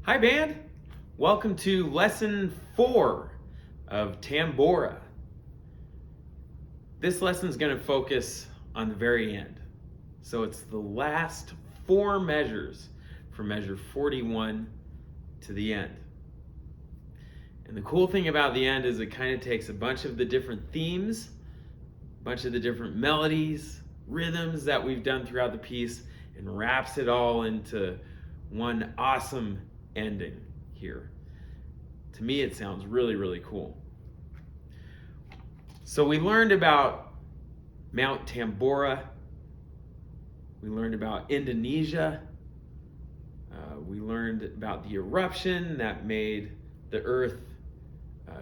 Hi band, welcome to lesson 4 of Tambora. This lesson is going to focus on the very end. So it's the last 4 measures from measure 41 to the end. And the cool thing about the end is it kind of takes a bunch of the different themes, a bunch of the different melodies, rhythms that we've done throughout the piece, and wraps it all into one awesome ending here. To me, it sounds really, really cool. So we learned about Mount Tambora. We learned about Indonesia. We learned about the eruption that made the earth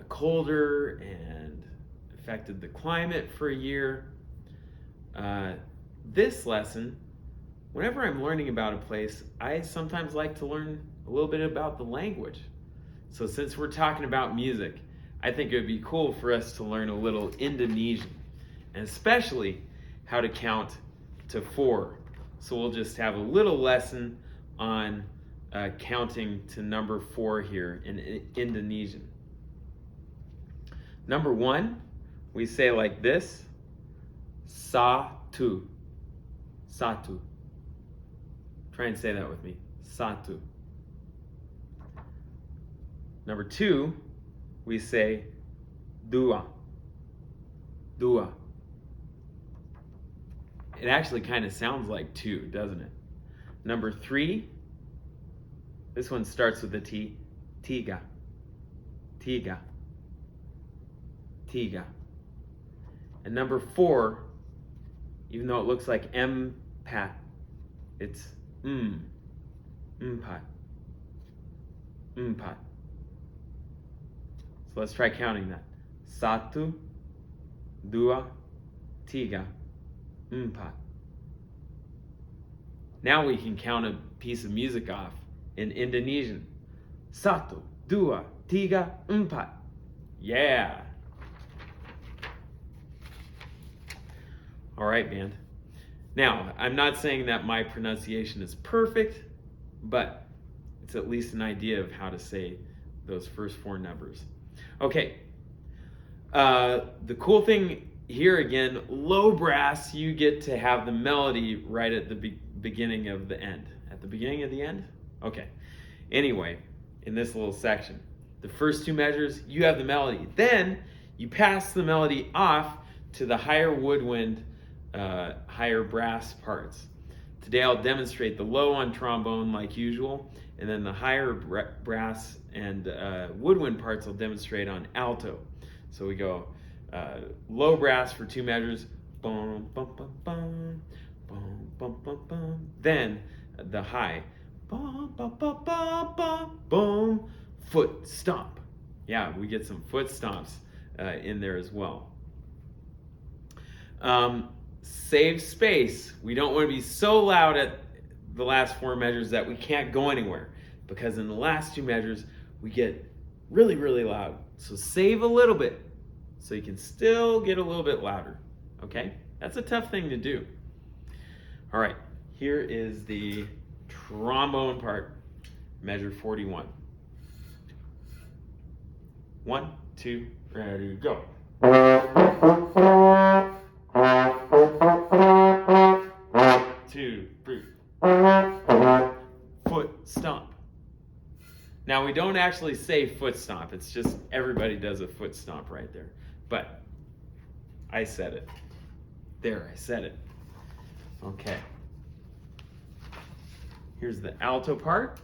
colder and affected the climate for a year. This lesson, whenever I'm learning about a place, I sometimes like to learn a little bit about the language. So since we're talking about music, I think it would be cool for us to learn a little Indonesian, and especially how to count to 4. So we'll just have a little lesson on counting to number 4 here in Indonesian. Number 1, we say like this: satu. Satu. Try and say that with me. Satu. Number 2, we say dua. Dua. It actually kind of sounds like 2, doesn't it? Number 3, this one starts with a T. Tiga. Tiga. Tiga. And number 4, even though it looks like M-pat, it's Mpat. Mpat. So let's try counting that. Satu, dua, tiga, empat. Now we can count a piece of music off in Indonesian. Satu, dua, tiga, empat. Yeah. All right, band. Now, I'm not saying that my pronunciation is perfect, but it's at least an idea of how to say those first 4 numbers. Okay, the cool thing here again, low brass, you get to have the melody right at the beginning of the end. At the beginning of the end? Okay. Anyway, in this little section, the first 2 measures, you have the melody. Then you pass the melody off to the higher woodwind, higher brass parts. Today I'll demonstrate the low on trombone like usual, and then the higher brass and woodwind parts I'll demonstrate on alto. So we go low brass for 2 measures, boom, bum, bum, bum, boom, bum, bum, bum. Then the high, bum, bum, bum, bum, bum, boom, foot stomp. Yeah, we get some foot stomps in there as well. Save space. We don't want to be so loud at the last 4 measures that we can't go anywhere, because in the last 2 measures we get really, really loud. So save a little bit so you can still get a little bit louder. Okay? That's a tough thing to do. All right, here is the trombone part, measure 41. 1, 2, ready, go. 2, 3. Foot stomp. Now we don't actually say foot stomp, it's just everybody does a foot stomp right there. But I said it. There, I said it. Okay. Here's the alto part.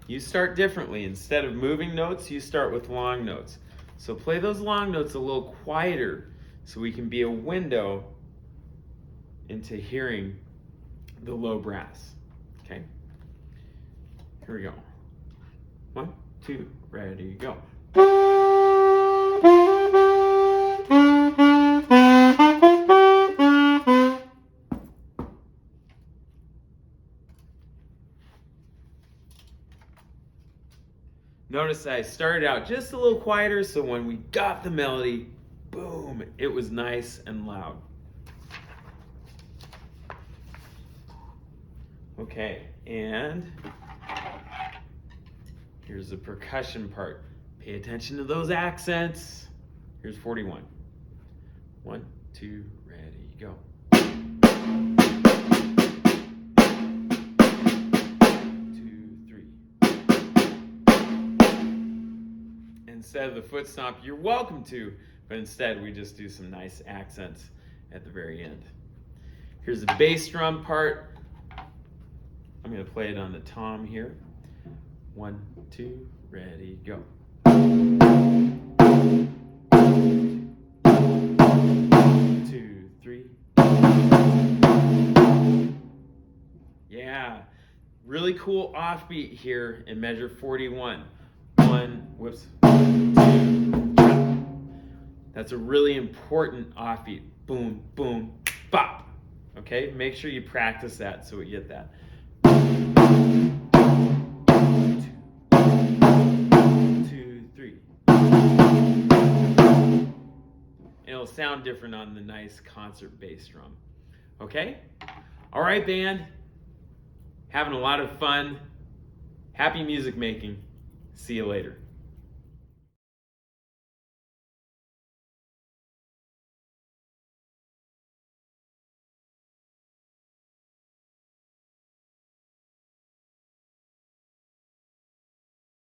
You start differently. Instead of moving notes, you start with long notes. So play those long notes a little quieter so we can be a window into hearing the low brass. Okay? Here we go. 1, 2, ready, go. Notice I started out just a little quieter, so when we got the melody, boom, it was nice and loud. Okay, and Here's the percussion part. Pay attention to those accents. Here's 41. 1, 2, ready, go. 2, 3. Instead of the foot stomp, you're welcome to, but instead we just do some nice accents at the very end. Here's the bass drum part. I'm going to play it on the tom here. 1, 2, ready, go. 2, 3. Yeah, really cool offbeat here in measure 41. 1, whoops, 2, that's a really important offbeat. Boom, boom, bop. Okay, make sure you practice that so we get that. 2, 3. And it'll sound different on the nice concert bass drum. Okay? All right, band. Having a lot of fun. Happy music making. See you later.